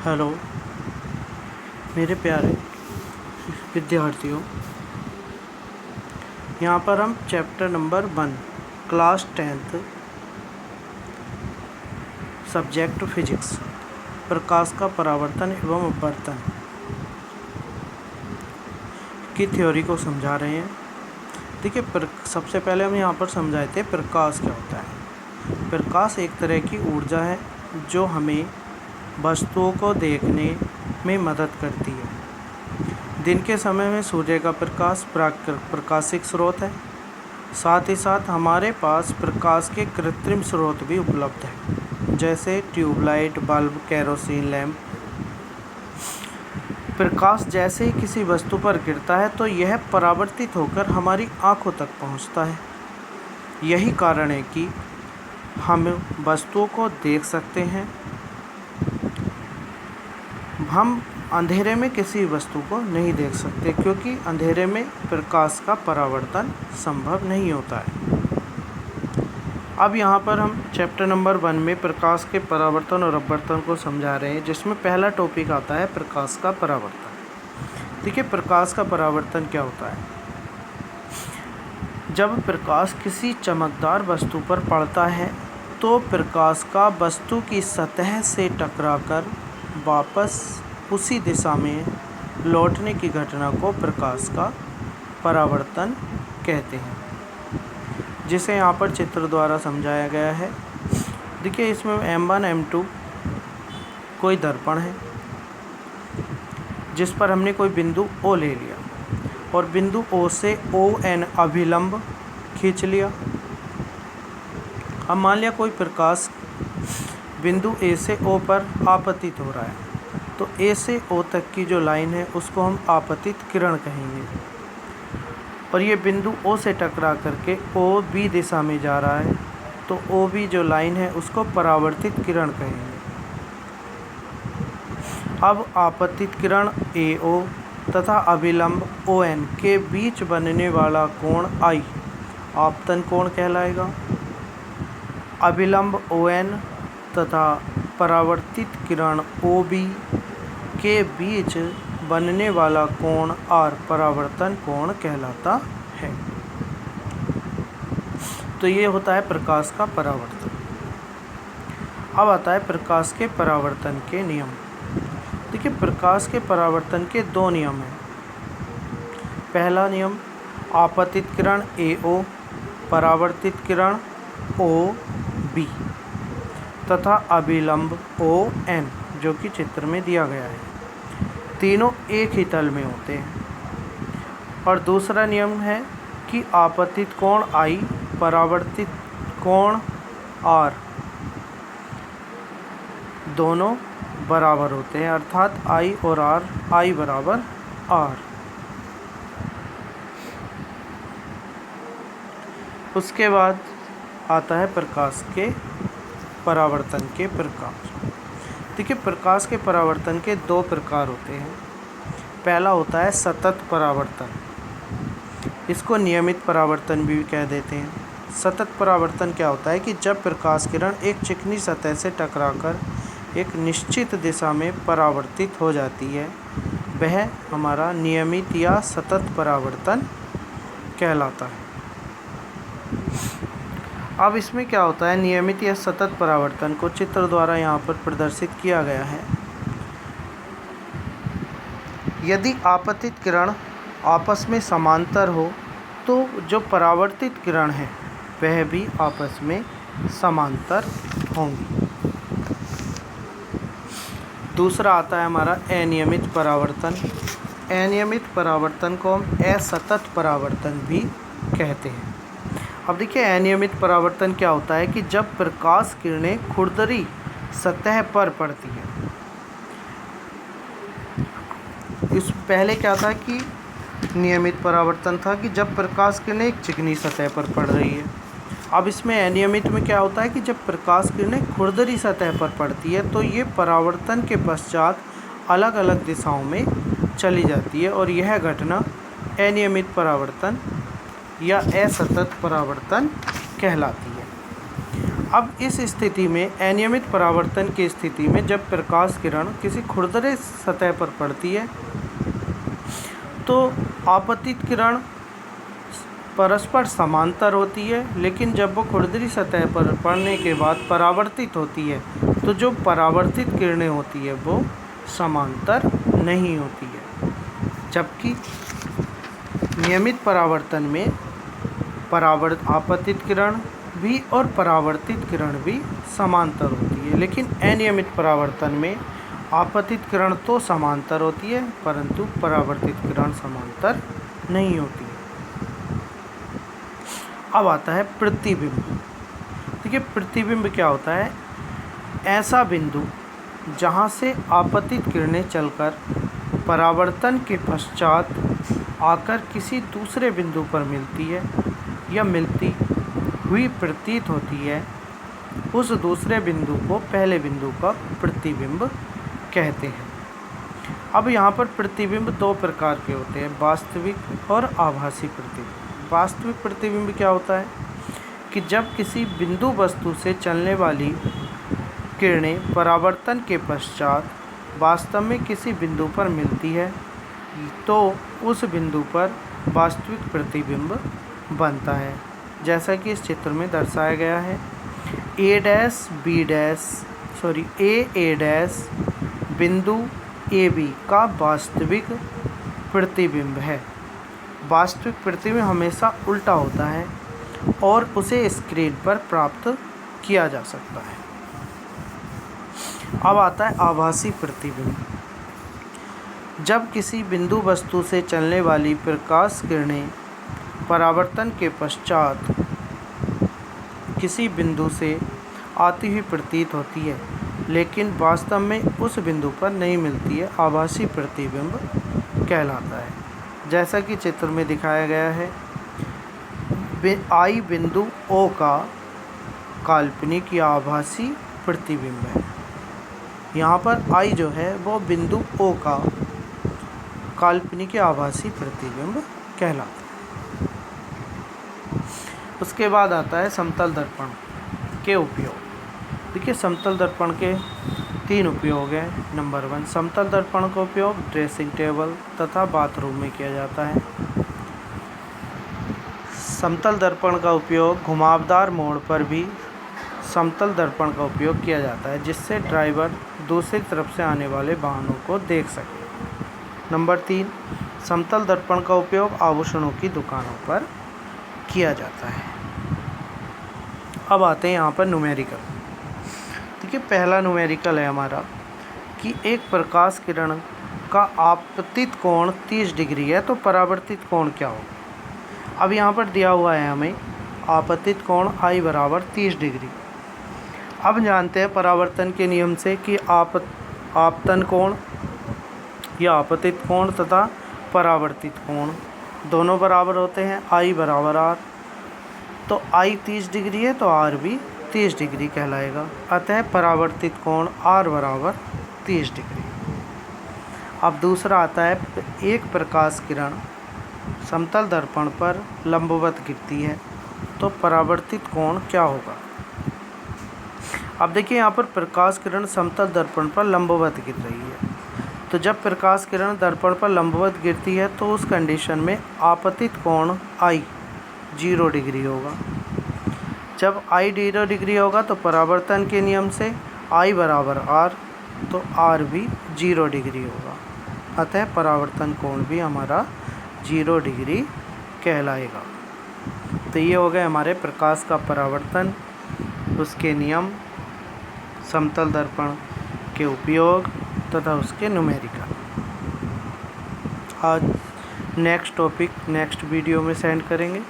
Hello मेरे प्यारे विद्यार्थियों, यहाँ पर हम chapter number 1 class 10th subject physics प्रकाश का परावर्तन एवं अपवर्तन की थ्योरी को समझा रहे हैं। देखिए, सबसे पहले हम यहाँ पर समझाए थे प्रकाश क्या होता है। प्रकाश एक तरह की ऊर्जा है जो हमें वस्तुओं को देखने में मदद करती है। दिन के समय में सूर्य का प्रकाश प्रकाशिक स्रोत है। साथ ही साथ हमारे पास प्रकाश के कृत्रिम स्रोत भी उपलब्ध हैं, जैसे ट्यूबलाइट, बल्ब, केरोसिन लैंप। प्रकाश जैसे ही किसी वस्तु पर गिरता है तो यह परावर्तित होकर हमारी आंखों तक पहुंचता है। यही कारण है कि हम वस्तुओं को देख सकते हैं। हम अंधेरे में किसी वस्तु को नहीं देख सकते, क्योंकि अंधेरे में प्रकाश का परावर्तन संभव नहीं होता है। अब यहाँ पर हम चैप्टर नंबर 1 में प्रकाश के परावर्तन और अपवर्तन को समझा रहे हैं, जिसमें पहला टॉपिक आता है प्रकाश का परावर्तन। देखिए, प्रकाश का परावर्तन क्या होता है। जब प्रकाश किसी चमकदार वस्तु पर पड़ता है तो प्रकाश का वस्तु की सतह से टकराकर वापस उसी दिशा में लौटने की घटना को प्रकाश का परावर्तन कहते हैं, जिसे यहाँ पर चित्र द्वारा समझाया गया है। देखिए, इसमें M1 M2 कोई दर्पण है जिस पर हमने कोई बिंदु O ले लिया और बिंदु O से ON अभिलंब खींच लिया। अब मान लिया कोई प्रकाश बिंदु A से O पर आपतित हो रहा है, तो A से O तक की जो लाइन है उसको हम आपतित किरण कहेंगे। और ये बिंदु O से टकरा करके OB दिशा में जा रहा है, तो OB जो लाइन है उसको परावर्तित किरण कहेंगे। अब आपतित किरण AO तथा अभिलंब ON के बीच बनने वाला कोण I आपतन कोण कहलाएगा। अभिलंब ON तथा परावर्तित किरण OB के बीच बनने वाला कोण R परावर्तन कोण कहलाता है। तो ये होता है प्रकाश का परावर्तन। अब आता है प्रकाश के परावर्तन के नियम। देखिए, प्रकाश के परावर्तन के 2 नियम हैं। पहला नियम, आपतित किरण AO परावर्तित किरण OB तथा अभिलंब ON, जो कि चित्र में दिया गया है। तीनों एक ही तल में होते हैं। और दूसरा नियम है कि आपतित कोण I परावर्तित कोण R दोनों बराबर होते हैं, अर्थात I और R, I बराबर R। उसके बाद आता है प्रकाश के परावर्तन के प्रकार। देखिए, प्रकाश के परावर्तन के 2 प्रकार होते हैं। पहला होता है सतत परावर्तन, इसको नियमित परावर्तन भी कह देते हैं। सतत परावर्तन क्या होता है कि जब प्रकाश किरण एक चिकनी सतह से टकराकर एक निश्चित दिशा में परावर्तित हो जाती है, वह हमारा नियमित या सतत परावर्तन कहलाता है। अब इसमें क्या होता है, नियमित या सतत परावर्तन को चित्र द्वारा यहाँ पर प्रदर्शित किया गया है। यदि आपतित किरण आपस में समांतर हो तो जो परावर्तित किरण है वह भी आपस में समांतर होंगी। दूसरा आता है हमारा अनियमित परावर्तन। अनियमित परावर्तन को हम असतत परावर्तन भी कहते हैं। अब देखिए, अनियमित परावर्तन क्या होता है कि जब प्रकाश किरणें खुरदरी सतह पर पड़ती हैं। इस पहले क्या था कि नियमित परावर्तन था कि जब प्रकाश किरणें एक चिकनी सतह पर पड़ रही है। अब इसमें अनियमित में क्या होता है कि जब प्रकाश किरणें खुरदरी सतह पर पड़ती है तो ये परावर्तन के पश्चात अलग अलग दिशाओं में चली जाती है, और यह घटना अनियमित परावर्तन या असतत परावर्तन कहलाती है। अब इस स्थिति में अनियमित परावर्तन की स्थिति में जब प्रकाश किरण किसी खुरदरे सतह पर पड़ती है तो आपतित किरण परस्पर समांतर होती है, लेकिन जब वो खुरदरी सतह पर पड़ने के बाद परावर्तित होती है तो जो परावर्तित किरणें होती है वो समांतर नहीं होती है। जबकि नियमित परावर्तन में आपतित किरण भी और परावर्तित किरण भी समांतर होती है, लेकिन अनियमित परावर्तन में आपतित किरण तो समांतर होती है परंतु परावर्तित किरण समांतर नहीं होती है। अब आता है प्रतिबिंब। देखिए प्रतिबिंब क्या होता है? ऐसा बिंदु जहाँ से आपतित किरणें चलकर परावर्तन के पश्चात आकर किसी दूसरे बिंदु पर मिलती है या मिलती हुई प्रतीत होती है, उस दूसरे बिंदु को पहले बिंदु का प्रतिबिंब कहते हैं। अब यहाँ पर प्रतिबिंब दो प्रकार के होते हैं, वास्तविक और आभासी प्रतिबिंब। वास्तविक प्रतिबिंब क्या होता है कि जब किसी बिंदु वस्तु से चलने वाली किरणें परावर्तन के पश्चात वास्तव में किसी बिंदु पर मिलती है तो उस बिंदु पर वास्तविक प्रतिबिंब बनता है, जैसा कि इस चित्र में दर्शाया गया है। ए डैश बिंदु ए बी का वास्तविक प्रतिबिंब है। वास्तविक प्रतिबिंब हमेशा उल्टा होता है और उसे स्क्रीन पर प्राप्त किया जा सकता है। अब आता है आभासी प्रतिबिंब। जब किसी बिंदु वस्तु से चलने वाली प्रकाश किरणें परावर्तन के पश्चात किसी बिंदु से आती हुई प्रतीत होती है लेकिन वास्तव में उस बिंदु पर नहीं मिलती है, आभासी प्रतिबिंब कहलाता है, जैसा कि चित्र में दिखाया गया है। आई बिंदु ओ का काल्पनिक या आभासी प्रतिबिंब है। यहाँ पर आई जो है वो बिंदु ओ का काल्पनिक या आभासी प्रतिबिंब कहलाता है। उसके बाद आता है समतल दर्पण के उपयोग। देखिए समतल दर्पण के 3 उपयोग हैं। नंबर 1, समतल दर्पण का उपयोग ड्रेसिंग टेबल तथा बाथरूम में किया जाता है। समतल दर्पण का उपयोग घुमावदार मोड़ पर भी समतल दर्पण का उपयोग किया जाता है, जिससे ड्राइवर दूसरी तरफ से आने वाले वाहनों को देख सके। नंबर 3, समतल दर्पण का उपयोग आभूषणों की दुकानों पर किया जाता है। अब आते हैं यहाँ पर न्यूमेरिकल। देखिए पहला न्यूमेरिकल है हमारा कि एक प्रकाश किरण का आपतित कोण 30 डिग्री है तो परावर्तित कोण क्या होगा। अब यहाँ पर दिया हुआ है हमें आपतित कोण I बराबर 30 डिग्री। अब जानते हैं परावर्तन के नियम से कि आपतन कोण या आपतित कोण तथा परावर्तित कोण दोनों बराबर होते हैं, I बराबर R। तो I 30 डिग्री है तो R भी 30 डिग्री कहलाएगा, अतः परावर्तित कोण R बराबर 30 डिग्री। अब दूसरा आता है एक प्रकाश किरण समतल दर्पण पर लंबवत गिरती है तो परावर्तित कोण क्या होगा। अब देखिए यहाँ पर प्रकाश किरण समतल दर्पण पर लंबवत गिर रही है, तो जब प्रकाश किरण दर्पण पर लंबवत गिरती है तो उस कंडीशन में आपतित कोण I 0 डिग्री होगा। जब I 0 डिग्री होगा तो परावर्तन के नियम से I बराबर R, तो R भी 0 डिग्री होगा, अतः परावर्तन कोण भी हमारा 0 डिग्री कहलाएगा। तो ये हो गए हमारे प्रकाश का परावर्तन, उसके नियम, समतल दर्पण के उपयोग तथा उसके न्यूमेरिकल। आज नेक्स्ट टॉपिक नेक्स्ट वीडियो में सेंड करेंगे।